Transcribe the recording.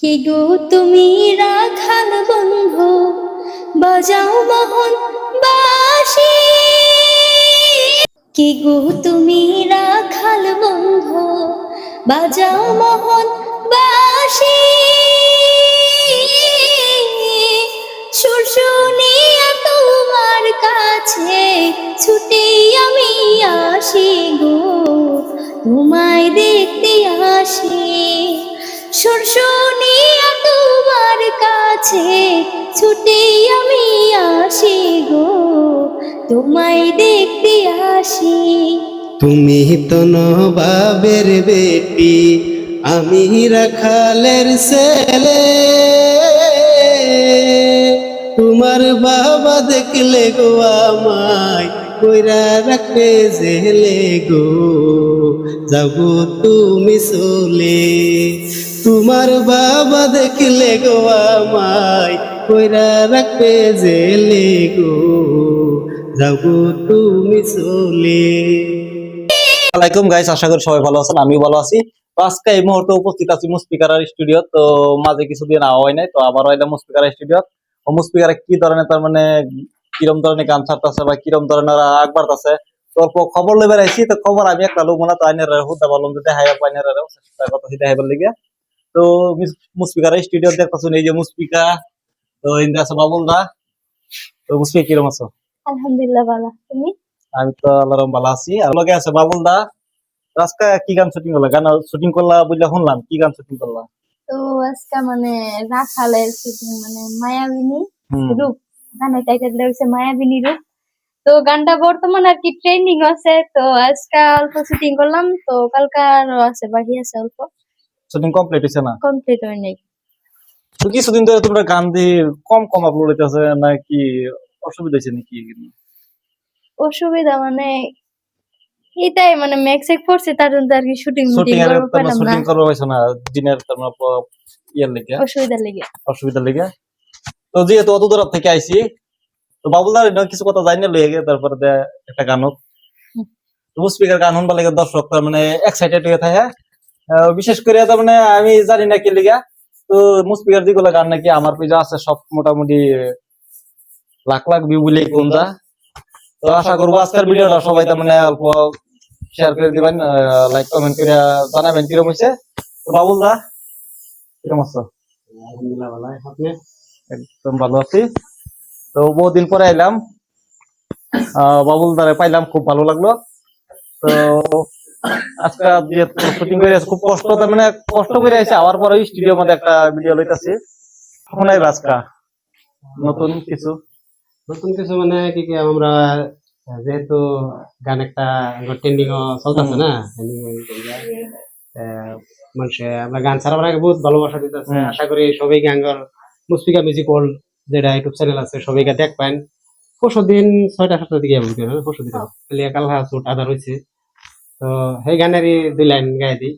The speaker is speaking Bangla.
কি গো তুমি রাখাল বন্ধু, বাজাও মোহন বাঁশি। কি গো তুমি রাখাল বন্ধু, বাজাও মোহন বাঁশি। সুর শুনিয়া তোমার কাছে ছুটে আমি আসি গো, তোমায় দেখতে আসি। সুর শুনিয়া তোমার কাছে ছুটে আমি আসি গো, তোমায় দেখতে আসি। তুমি তো নবাবের বেটি, আমি রাখালের ছেলে। তোমার বাবা দেখলে গো আমায় কইরা রাখবে জেলে গো, যাব তুমি চলে। তোমার বাবা দেখলে গো আমায় কইরা রাখবে জেলে গো, যাব তুমি চলে। আসসালামাইকুম গাইস, আশা করি সবাই ভালো আছেন, আমিও ভালো আছি। তো আজকে এই মুহূর্তে উপস্থিত আছি মুস্পিকার স্টুডিও। তো মাঝে কিছুদিন আওয়া হয় নাই, তো আবারও এলাম মুস্পিকার স্টুডিও। ও মুস্পিকার কি ধরনের তার মানে কিরম ধরনের গান ছাড়তেছে বা কিরম ধরনের আগ বাড়তেছে, তো খবর লইবার আইছি। তো খবর আমি একটা লোক মনে তো আইনের হুদা বললাম যে দেখাই পাইনের চেষ্টা করতেছি দেখাইবার লিগে। তো মুস্পিকার স্টুডিও দেখতেছেন, এই যে মুস্পিকা, তো ইন্দা আছে বাবুল দা। তো মুস্পিকা কিরম আছো? আলহামদুলিল্লাহ ভালো, তুমি? আমি তো আল্লাহর রহমতে ভালো আছি। আর লগে আছে বাবুল দা। আজকে কি গান শুটিং করলা? গান শুটিং করলা বুঝলা, শুনলাম কি গান শুটিং করলা? তো আজকে রাখালের শুটিং, মায়াবিনী হুম। রূপ, গানের টাইটেলটা হচ্ছে মায়াবিনী রূপ। তো গানটা বর্তমান আর কি ট্রেন্ডিং আছে। তো আজকে অল্প শুটিং করলাম, তো কালকে আরো আছে, বাকি আছে অল্প, শুটিং কমপ্লিট হইছে না? কমপ্লিট হয় নাই। তো কিছুদিন ধরে তোমরা গান দিয়ে কম কম আপলোড হইতেছে নাকি? অসুবিধা হয়েছে নাকি? অসুবিধা এটাই ম্যাক্সেক পড়ছে, তার জন্য আর কি শুটিং শুটিং মুটিং এর করবো তোমরা পেলাম না, শুটিং করবো হয়েছে না দিনের তোমরা ইয়ের লেগে, অসুবিধা লেগে। অসুবিধা লেগে। তো যেহেতু অত দূর থেকে আইছি, তো বাবুলদার কিছু কথা জানি লইয়ে গে, তারপরে একটা গান হোক। স্পিকার গান শুনবার লেগে দর্শক তার মানে এক্সাইটেড হয়ে থাকে। বিশেষ করে তার মানে আমি জানি না কি লিগা, তো মুস্পিকার যেগুলো গান নাকি আমার পেজে আছে সব মোটামুটি লাখ লাখ ভিউ বলে কোন যা। তো আশা করবো আজকের ভিডিওটা সবাই তার মানে অল্প শেয়ার করে দিবেন, লাইক কমেন্ট করে জানাবেন কিরকম হয়েছে। তো বাবুল দা কিরকম আছো? আলহামদুলিল্লাহ ভালো, আপনি? একদম ভালো আছি। তো বহুদিন পরে এলাম, বাবুল দারে পাইলাম, খুব ভালো লাগলো। তো আজকে যেহেতু শুটিং করে খুব কষ্ট, তার মানে কষ্ট করে আছে আবার পরে স্টুডিওর মধ্যে একটা ভিডিও লইতাছি। শোনাই আজকা নতুন কিছু নতুন কিছু মানে কি কি আমরা যেহেতু গান একটা ট্রেন্ডিং চলতেছে না, মানুষে আমরা গান ছাড়াবার আগে বহুত ভালোবাসা দিতেছে। আশা করি সবাই গাঙ্গর মুস্পিকা মিউজিক ওয়ার্ল্ড যেটা ইউটিউব চ্যানেল আছে সবাইকে দেখবেন। পরশু দিন 6টা 7টার দিকে পরশু দিন কাল হাসুট আদা রয়েছে। তো সেই গানেরই 2 লাইন গাই দিই।